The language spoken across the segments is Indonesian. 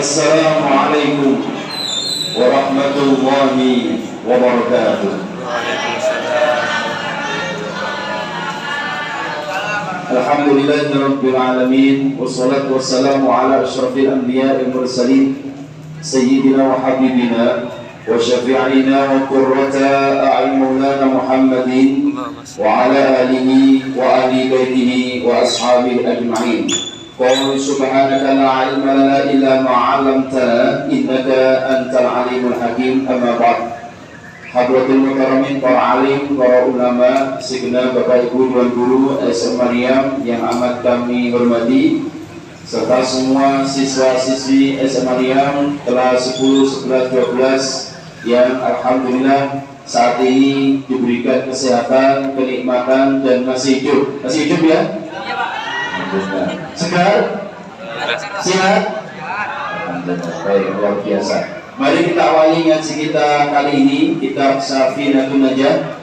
Assalamualaikum warahmatullahi wabarakatuh. Alhamdulillahirabbil alamin wassalatu wassalamu ala asyrafil anbiya'i wal mursalin sayyidina wa habibina wa syafi'ina wa qurrata a'yun maulana Muhammadin wa ala alihi wa ahli baitihi wa ashabihi ajma'in. Qul subhanaka la ilma lana illa ma 'allamtana innaka antal alimul hakim. Amma ba'd. Hadratul mukarramin, para alim, para ulama, segenap Bapak Ibu Tuan Guru SM Maryam yang amat kami hormati, serta semua siswa-siswi SM Maryam kelas 10, 11, 12 yang alhamdulillah saat ini diberikan kesehatan, kenikmatan dan masih hidup. Masih hidup ya? Segar? Sehat? Baik, luar biasa. Mari kita awali ngaji kita kali ini, kitab Safinatun Najah,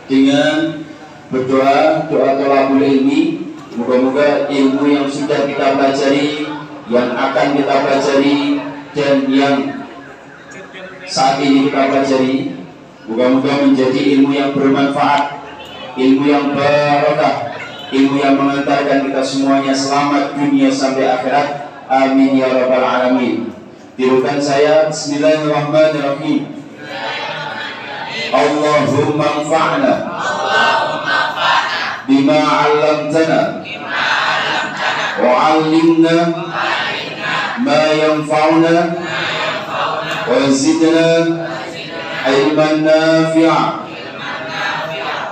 dengan berdoa, doa thalabul ilmi. Moga-moga ilmu yang sudah kita pelajari, yang akan kita pelajari, dan yang saat ini kita pelajari, moga-moga menjadi ilmu yang bermanfaat, ilmu yang barokah, ilmu yang mengantarkan kita semuanya selamat dunia sampai akhirat. Amin ya rabbal alamin. Tirukan saya. Bismillahirrahmanirrahim. Allahumma anfa'na bima 'allamtana wa 'allimna ma yanfa'una wa zidna ilman nafi'a.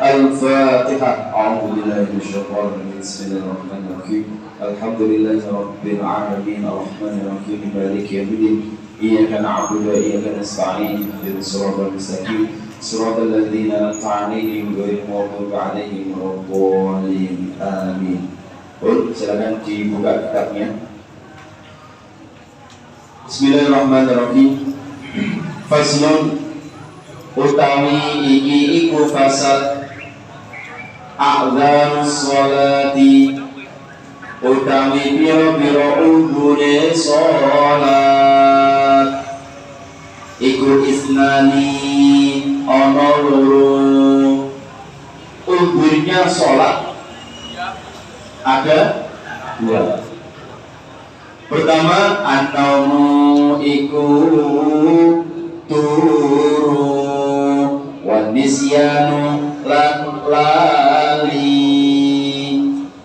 Al-Fatihah. A'udzu billahi minasyaitonir rajim. Bismillahirrahmanirrahim. Alhamdulillahi rabbil alamin arrahmanir rahim maliki yaumiddin. Iyyaka na'budu wa iyyaka nasta'in. Ihdinas siratal mustaqim. Siratal ladzina an'amta 'alaihim ghairil maghdubi 'alaihim waladdallin. Amin. Silakan dibuka kitabnya. Bismillahirrahmanirrahim. Faslun, utawi iki iku fasal a'dzanus sholati, utawi pira-pira udhune sholat iku isnani ana loro. Udhurnya sholat ada dua. Pertama, an-naumu iku turu, wan nisyanu lan lali.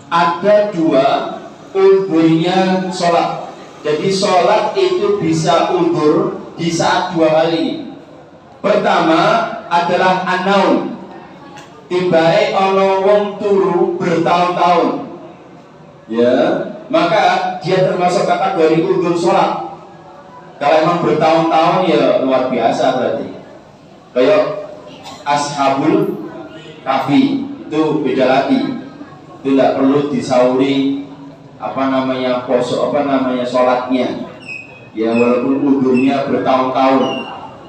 Ada dua udhurnya sholat. Jadi sholat itu bisa udhur di saat dua hal ini. Pertama adalah an-naum, tibae ana wong turu bertahun-tahun, ya, maka dia termasuk kategori udhur sholat. Kalau emang bertahun-tahun ya luar biasa berarti. Kayak ashabul kahfi itu beda lagi. Itu tidak perlu disauri sholatnya. Ya walaupun udhurnya bertahun-tahun.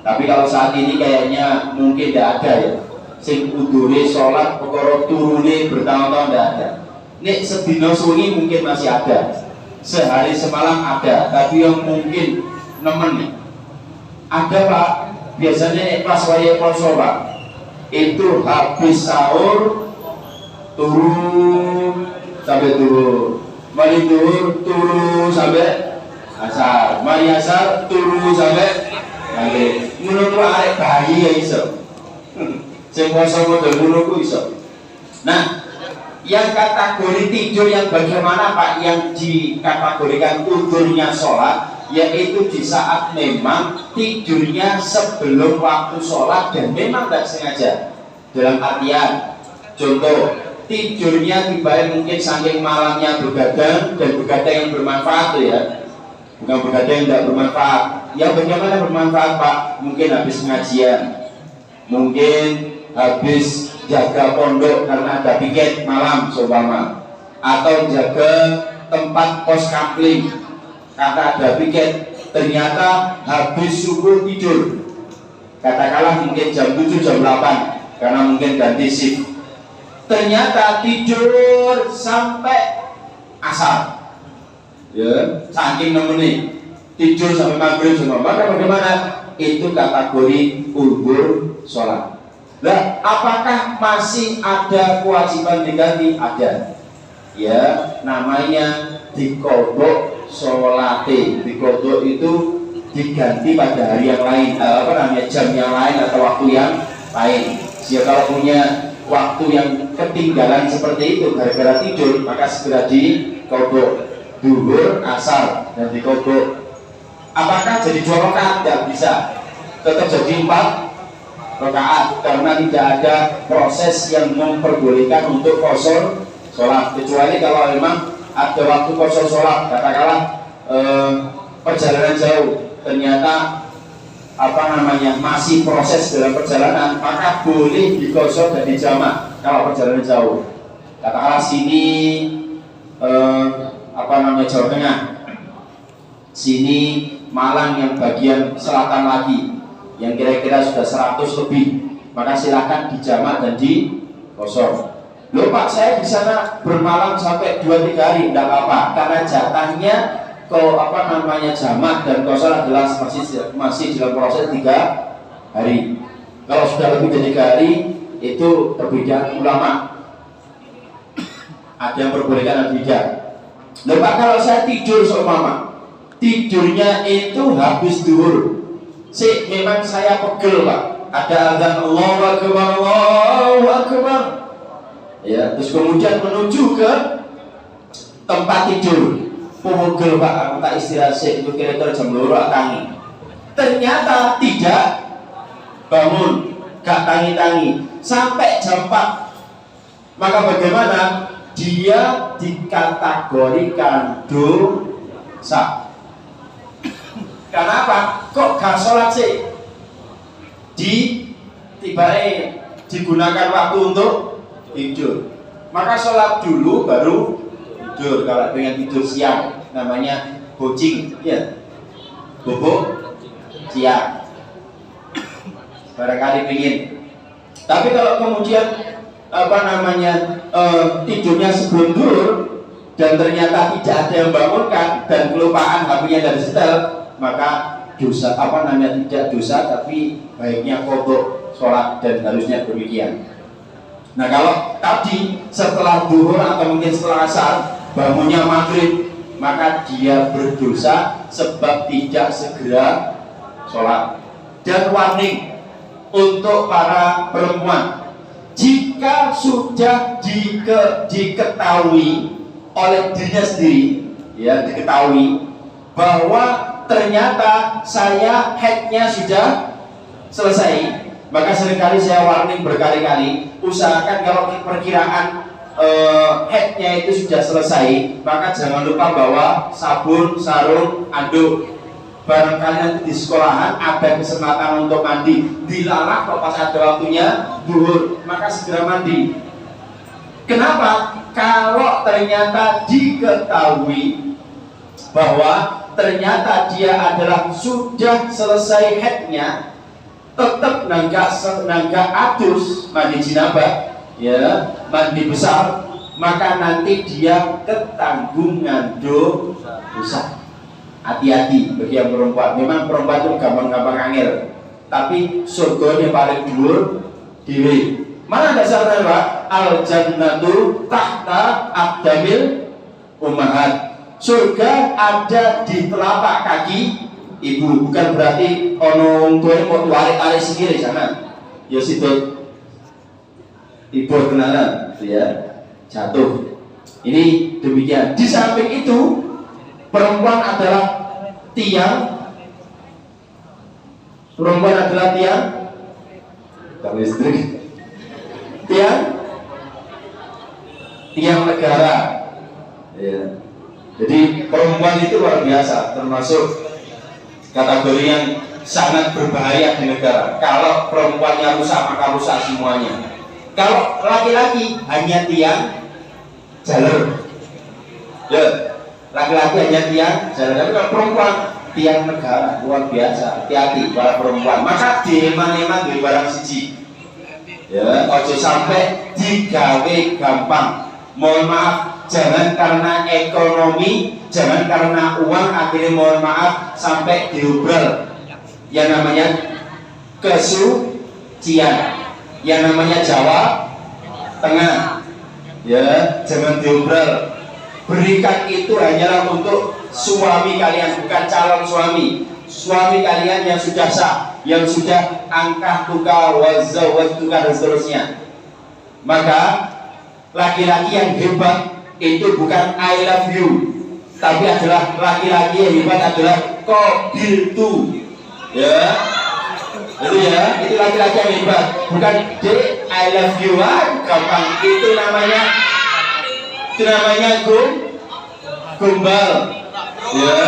Tapi kalau saat ini kayaknya mungkin tidak ada ya. Sing udhure sholat perkara turune bertahun-tahun tidak ada. Nek sedina suwi mungkin masih ada. Sehari semalam ada, tapi yang mungkin nemen ada Pak. Biasanya pas waya poso Pak, itu habis sahur turun sampai turun, mari turun sampai asar, mari asar turun sampai maghrib. Menurut arek bayi ya iso. Sing poso model ngono ku iso. Nah, yang kategori tidur yang bagaimana Pak, yang dikategorikan udhurnya sholat, yaitu di saat memang tidurnya sebelum waktu sholat dan memang tidak sengaja. Dalam artian, contoh, tidurnya tiba-tiba mungkin saking malamnya begadang, dan begadang yang bermanfaat tuh ya, bukan begadang yang tidak bermanfaat. Ya bagaimana bermanfaat Pak? Mungkin habis pengajian, mungkin habis jaga pondok karena ada piket malam seumpama, atau jaga tempat pos kapling karena ada piket, ternyata habis subuh tidur, katakanlah mungkin jam 7, jam 8 karena mungkin ganti shift, ternyata tidur sampai asar, ya saking nemenin. tidur sampai maghrib semua, maka bagaimana? Itu kategori ulur sholat. Nah, apakah masih ada kewajiban diganti? Ada. Ya, namanya dikodok sholate. Dikodok itu diganti pada hari yang lain, jam yang lain atau waktu yang lain. Jika kalau punya waktu yang ketinggalan seperti itu gara-gara tidur, maka segera dikodok. Duhur, asar, dan dikodok. Apakah jadi 2 rakaat? Tidak bisa. Tetap jadi 4 rakaat karena tidak ada proses yang memperbolehkan untuk qashar sholat, kecuali kalau memang ada waktu qashar sholat, katakanlah perjalanan jauh, ternyata masih proses dalam perjalanan, maka boleh diqashar dan dijamak kalau perjalanan jauh. Katakanlah sini Jawa Tengah, sini Malang yang bagian selatan lagi, yang kira-kira sudah 100 lebih, maka silakan dijamak dan diqashar. Loh Pak, saya di sana bermalam sampai 2-3 hari, tidak apa-apa, karena jatahnya jamak dan qashar adalah masih dalam proses 3 hari. Kalau sudah lebih dari 3 hari, itu perbedaan ulama. Ada yang perbolehkan, ada tidak. Loh Pak, kalau saya tidur seumpama, tidurnya itu habis duhur, memang saya pegel Pak, ada azan Allahu Akbar, Allahu Akbar, ya, terus kemudian menuju ke tempat tidur, pegel Pak, aku tak istirahat sih, itu kira-kira jam 2 tangi, ternyata tidak bangun, gak tangi-tangi sampai jam 4, maka bagaimana? Dia dikategorikan dosa. Kenapa? Kok gak sholat sih? Digunakan waktu untuk tidur. Maka sholat dulu baru tidur. Kalau pengen tidur siang, namanya bocing, ya, bobok siang. Barangkali pengen. Tapi kalau kemudian tidurnya sebelum duhur dan ternyata tidak ada yang bangunkan dan kelupaan HP-nya dari setel, maka dosa tidak dosa, tapi baiknya kodok sholat dan harusnya demikian. Nah, kalau tadi setelah duhur atau mungkin setelah asar bangunnya maghrib, maka dia berdosa sebab tidak segera sholat. Dan warning untuk para perempuan, jika sudah diketahui oleh dirinya sendiri, ya, diketahui bahwa ternyata saya haidnya sudah selesai, maka seringkali saya warning berkali-kali, usahakan kalau perkiraan haidnya itu sudah selesai, maka jangan lupa bawa sabun, sarung, anduk. Barangkali nanti di sekolahan ada kesempatan untuk mandi, dilarang kalau pas ada waktunya duhur, maka segera mandi. Kenapa? Kalau ternyata diketahui bahwa ternyata dia adalah sudah selesai haidnya, tetap nangga adus, mandi jinabah, ya, mandi besar, maka nanti dia ketanggungan dosa. Hati-hati bagi yang perempuan. Memang perempuan itu gampang-gampang angel, tapi surganya paling dhuwur dhewe. Mana dasarnya Pak? Al jannatu tahta aqdamil ummahat. Surga ada di telapak kaki ibu. Bukan berarti ono tuane mau tarik-tarik sendiri, jangan. Ya situ ibu kenalan, ya, jatuh. Ini demikian. Di samping itu, perempuan adalah tiang listrik, tiang negara, ya. Jadi perempuan itu luar biasa, termasuk kategori yang sangat berbahaya di negara. Kalau perempuannya rusak, maka rusak semuanya. Kalau laki-laki hanya tiang jalur, ya, laki-laki hanya tiang jalan, tapi kalau perempuan tiang negara, luar biasa. Hati-hati para perempuan. Maka dieman-eman dari barang siji, ya, ojo sampai digawe gampang. Mohon maaf, Jangan karena ekonomi, jangan karena uang akhirnya mohon maaf sampai diubel. Yang namanya kesucian, yang namanya Jawa Tengah, ya jangan diubel. Berikan itu hanyalah untuk suami kalian, bukan calon suami. Suami kalian yang sudah sah, yang sudah angkah tukar, wazawaj tukar dan seterusnya. Maka laki-laki yang hebat itu bukan I love you, tapi adalah laki-laki yang hebat adalah qabiltu. Ya, itu ya, itu laki-laki yang hebat, bukan D I love you. Gampang, itu namanya gombal. Ya,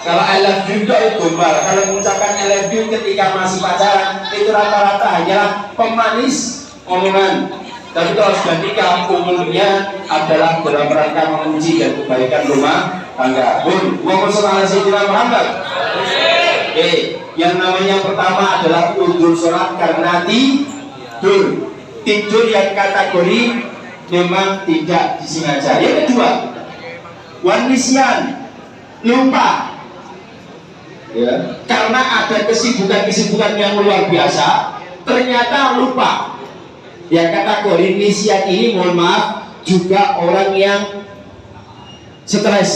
kalau I love you itu gombal. Kalau mengucapkan I love you ketika masih pacaran itu rata-rata hanyalah pemanis omongan. Tapi kalau sudah nikah umumnya adalah dalam rangka memuji dan kebaikan rumah tangga. Muhammad Muhammad. Yang namanya pertama adalah udzur sholat karena tidur. Tidur yang kategori memang tidak disengaja. Yang kedua, wanisyan, lupa. Ya, karena ada kesibukan-kesibukan yang luar biasa, ternyata lupa. Yang kategori nisyan ini mohon maaf juga orang yang stres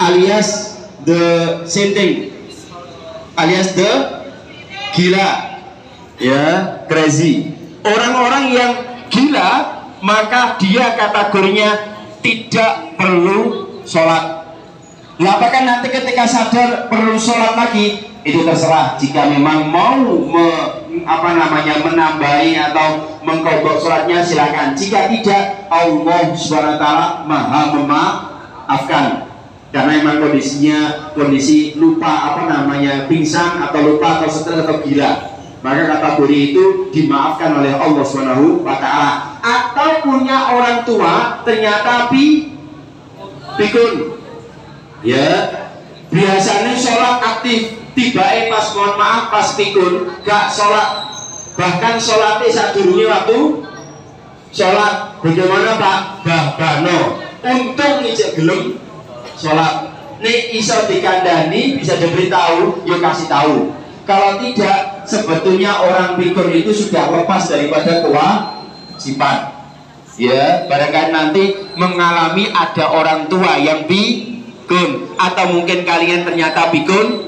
alias the sinting alias the gila, ya crazy. Orang-orang yang gila maka dia kategorinya tidak perlu sholat. Apakah nanti ketika sadar perlu sholat lagi? Itu terserah. Jika memang mau menambahi atau mengkodok sholatnya silakan. Jika tidak, Allah SWT maha memaafkan. Karena memang kondisi lupa pingsan atau lupa atau stres atau gila. Maka kategori itu dimaafkan oleh Allah SWT. Atau punya orang tua ternyata pikun. Ya, biasanya sholat aktif. Tiba-tiba pas mohon maaf pas pikun gak sholat, bahkan sholatnya sadurunge waktu sholat. Bagaimana Pak? Bano untung ijek gelem sholat nih iso dikandani, bisa diberitahu, yuk kasih tahu. Kalau tidak, sebetulnya orang pikun itu sudah lepas daripada kewajiban. Ya, barangkali nanti mengalami ada orang tua yang pikun, atau mungkin kalian ternyata pikun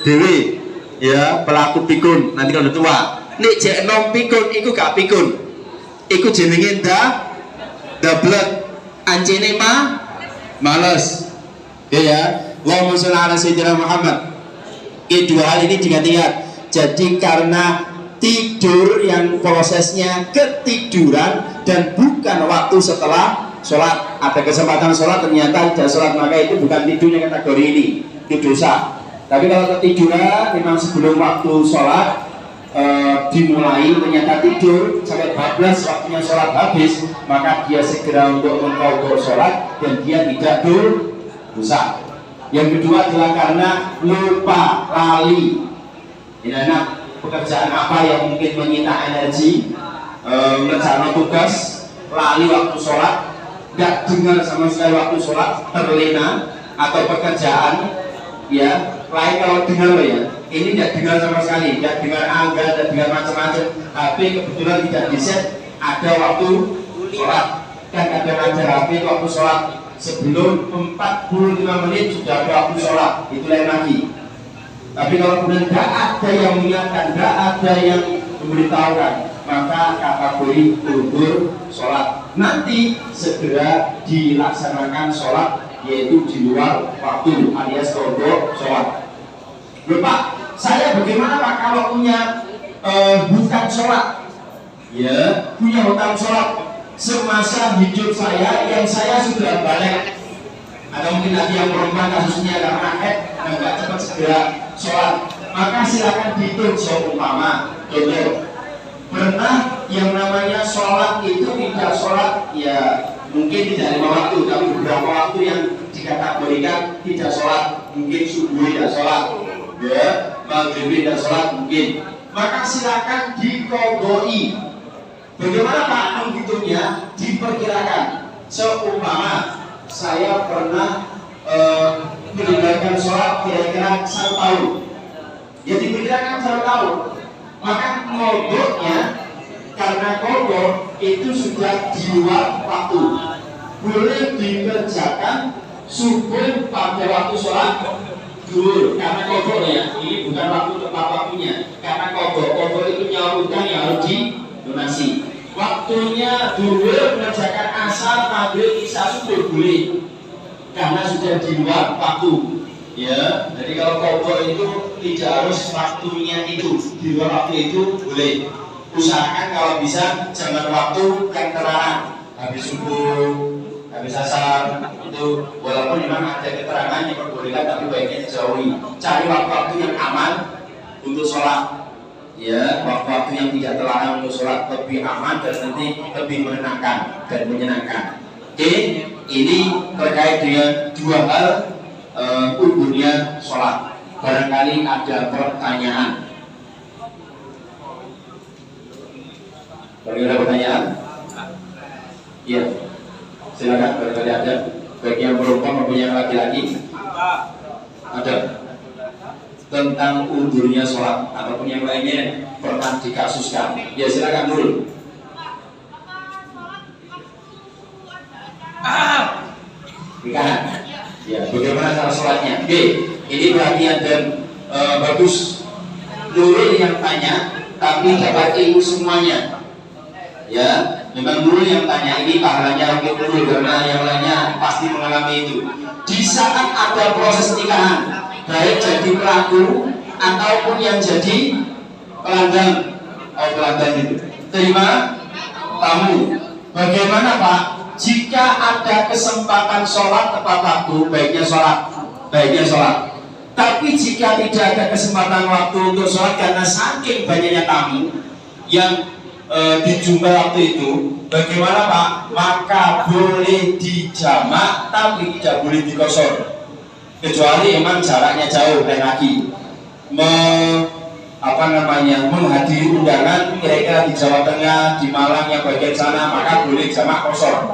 dewi, ya pelaku pikun nanti kalau tua. Nek jek nom pikun, iku gak pikun, iku jenenge blood ancene males. Ya, Allahumma sholli ala sayyidina Muhammad. Dua hal ini diingat. Jadi karena tidur yang prosesnya ketiduran dan bukan waktu setelah sholat, ada kesempatan sholat ternyata tidak sholat, maka itu bukan tidurnya kategori ini, itu dosa. Tapi kalau ketiduran memang sebelum waktu sholat dimulai ternyata tidur sampai 14 waktunya sholat habis, maka dia segera untuk mengqadha sholat dan dia tidak dosa. Yang kedua adalah karena lupa, lali. Ini anak pekerjaan apa yang mungkin menyita energi, mengerjakan tugas, lali waktu sholat, nggak dengar sama sekali waktu sholat, terlena, atau pekerjaan, ya. Lain kalau dengar ya, ini tidak dengar sama sekali, tidak dengar angga, tidak dengar macam-macam. HP kebetulan tidak di-set, ada waktu sholat, kan ada HP waktu sholat sebelum 45 menit sudah ada waktu sholat, itu lain lagi. Tapi kalau kemudian tidak ada yang mengingatkan, tidak ada yang memberitahukan, maka kategori udzur sholat. Nanti segera dilaksanakan sholat, yaitu di luar waktu alias qadha sholat. Pak, saya bagaimana Pak kalau punya hutang sholat? Ya, punya hutang sholat semasa hidup saya yang saya sudah balik. Atau mungkin lagi yang perempuan kasusnya karena dan nggak cepat segera sholat, maka silakan dihitung. Umpama contoh pernah yang namanya sholat itu tidak sholat, ya mungkin tidak 5 waktu, tapi beberapa waktu yang dikategorikan tidak sholat, mungkin subuh tidak sholat, ya maghrib tidak sholat mungkin, maka silakan diqadhoi. Bagaimana Pak menghitungnya? Diperkirakan Seumpama saya pernah meninggalkan sholat kira-kira 1 tahun, ya diperkirakan 1 tahun, maka kodoknya karena kodok itu sudah di luar waktu, boleh dikerjakan subuh pada waktu sholat dulu karena kodoknya ini bukan waktu tepat waktunya, karena kodok itu nyawa utang yang harus dilunasi. Waktunya dulu mengerjakan asar, maghrib, isya, subuh boleh karena sudah di luar waktu, ya. Jadi kalau kodok itu tidak harus waktunya itu, di luar waktu itu boleh. Usahakan kalau bisa jangan waktu yang terlarang, habis subuh, habis asar itu, walaupun memang ada keterangan yang membolehkan tapi baiknya dijauhi. Cari waktu-waktu yang aman untuk sholat, ya, waktu-waktu yang tidak terlarang untuk sholat lebih aman dan nanti lebih menenangkan dan menyenangkan. Oke, ini terkait dengan 2 hal ugurnya sholat. Barangkali ada pertanyaan. Bagi ada pertanyaan? Iya, silakan. Barangkali ada. Bagi yang perempuan maupun yang laki-laki. Ada. Tentang undurnya sholat ataupun yang lainnya pernah dikasuskan. Ya silakan dulu. Bukan. Ya, bagaimana cara sholatnya? B. Ini perhatian dan bagus. Nurul yang tanya, tapi dapat ilmu semuanya. Ya, memang Nurul yang tanya ini pahalanya untuk Nurul karena yang lainnya pasti mengalami itu. Di saat ada proses nikahan, baik jadi pelaku ataupun yang jadi pelandang, itu terima tamu. Bagaimana Pak? Jika ada kesempatan sholat tepat waktu, baiknya sholat. Tapi jika tidak ada kesempatan waktu untuk sholat karena saking banyaknya tamu yang dijumpai waktu itu, bagaimana Pak? Maka boleh dijamak tapi tidak boleh dikosor, kecuali memang jaraknya jauh dan lagi menghadiri undangan kira-kira di Jawa Tengah, di Malang yang bagian sana, maka boleh jamak kosor.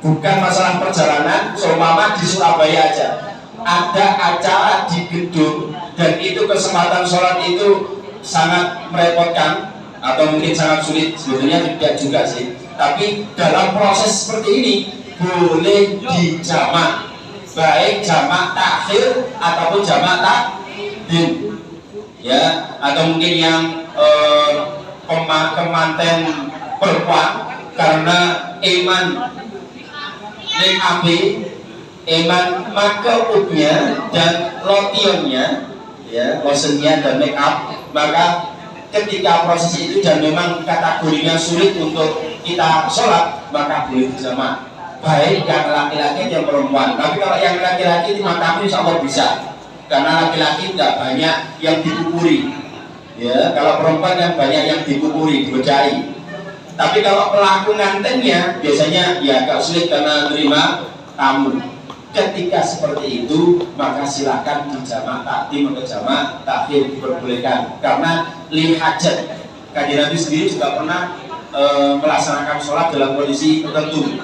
Bukan masalah perjalanan, seumpama di Surabaya aja ada acara di gedung dan itu kesempatan sholat itu sangat merepotkan atau mungkin sangat sulit, sebetulnya tidak juga sih, tapi dalam proses seperti ini boleh dijamak, baik jamak takhir ataupun jamak takdim, ya. Atau mungkin yang kemanten perempuan karena iman ning api, iman makeupnya dan lotionnya, ya, lotionnya dan make up, maka ketika proses itu dan memang kategorinya sulit untuk kita sholat, maka boleh dijamak, baik yang laki-laki yang perempuan. Tapi kalau yang laki-laki lima kami insya Allah bisa, karena laki-laki tidak banyak yang dikukuri, ya. Kalau perempuan yang banyak yang dikukuri, dibedahi. Tapi kalau pelaku ngantennya biasanya ya agak sulit karena terima tamu. Ketika seperti itu, maka silakan dijamak takdim atau jamak takhir diperbolehkan, karena lihajat. Kanjeng Nabi sendiri juga pernah melaksanakan sholat dalam kondisi tertentu,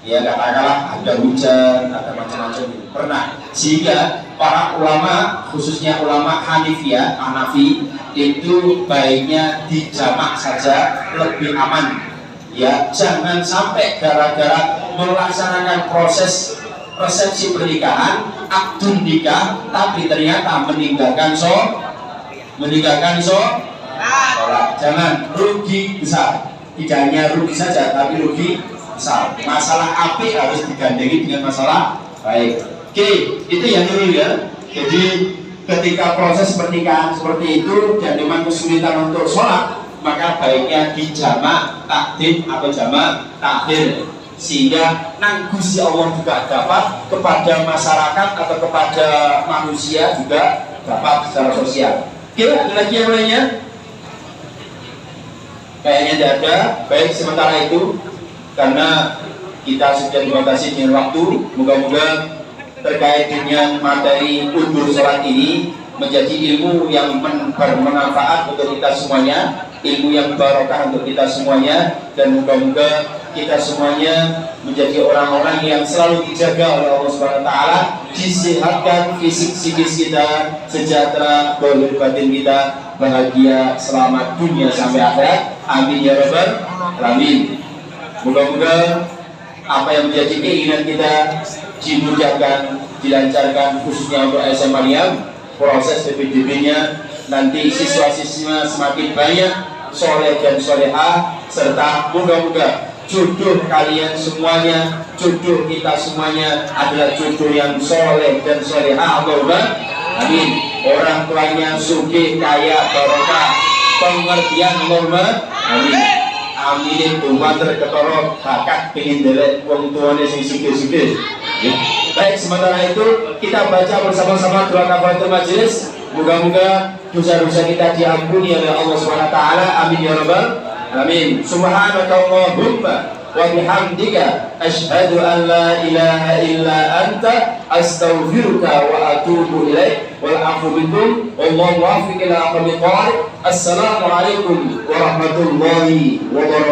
ya, katakanlah ada hujan, ada macam-macam, pernah. Sehingga para ulama, khususnya ulama Hanafi itu baiknya dijamak saja, lebih aman, ya. Jangan sampai gara-gara melaksanakan proses resepsi pernikahan, akdun nikah, tapi ternyata meninggalkan sholat. Jangan, rugi besar. Tidak hanya rugi saja, tapi rugi besar. Masalah api harus digandengi dengan masalah baik. Oke, itu yang dulu, ya. Jadi ketika proses pernikahan seperti itu dan memang kesulitan untuk sholat, maka baiknya dijamak takdim atau jamak takhir, sehingga nang Gusti Allah juga dapat, kepada masyarakat atau kepada manusia juga dapat secara sosial. Oke, ada lagi yang lainnya? Kayaknya tidak ada. Baik, sementara itu karena kita sudah dibatasi dengan waktu, moga-moga terkait dengan materi undur sholat ini menjadi ilmu yang bermanfaat untuk kita semuanya. ilmu yang barokah untuk kita semuanya, dan moga-moga kita semuanya menjadi orang-orang yang selalu dijaga oleh Allah Subhanahu wa taala, disehatkan fisik psikis kita, sejahtera zahir batin kita, bahagia selamat dunia sampai akhirat. Amin ya rabbal alamin. Moga-moga apa yang menjadi keinginan kita dimudahkan, dilancarkan, khususnya untuk SMA Maryam. Proses PPDB-nya nanti siswa-siswa semakin banyak, soleh dan solehah, serta moga-moga jodoh kalian semuanya, jodoh kita semuanya adalah jodoh yang soleh dan solehah. Allahumma amin. Orang tuanya sugih, kaya, barokah, pengertian. Allahumma amin. Aminin umat terketoro bakat pengen delek wong tuane sing sugih-sugih. Baik, sementara itu kita baca bersama-sama doa kafaratul majelis. Moga-moga dosa-dosa kita diampuni oleh Allah Subhanahu wa taala. Amin ya rabbal alamin. Subhanakallahumma wa bihamdika asyhadu an la ilaha illa anta astaghfiruka wa atubu ilaik. Wal afu bikum wallahu muwaffiq ila aqwamit thariq. Assalamu alaikum warahmatullahi wabarakatuh.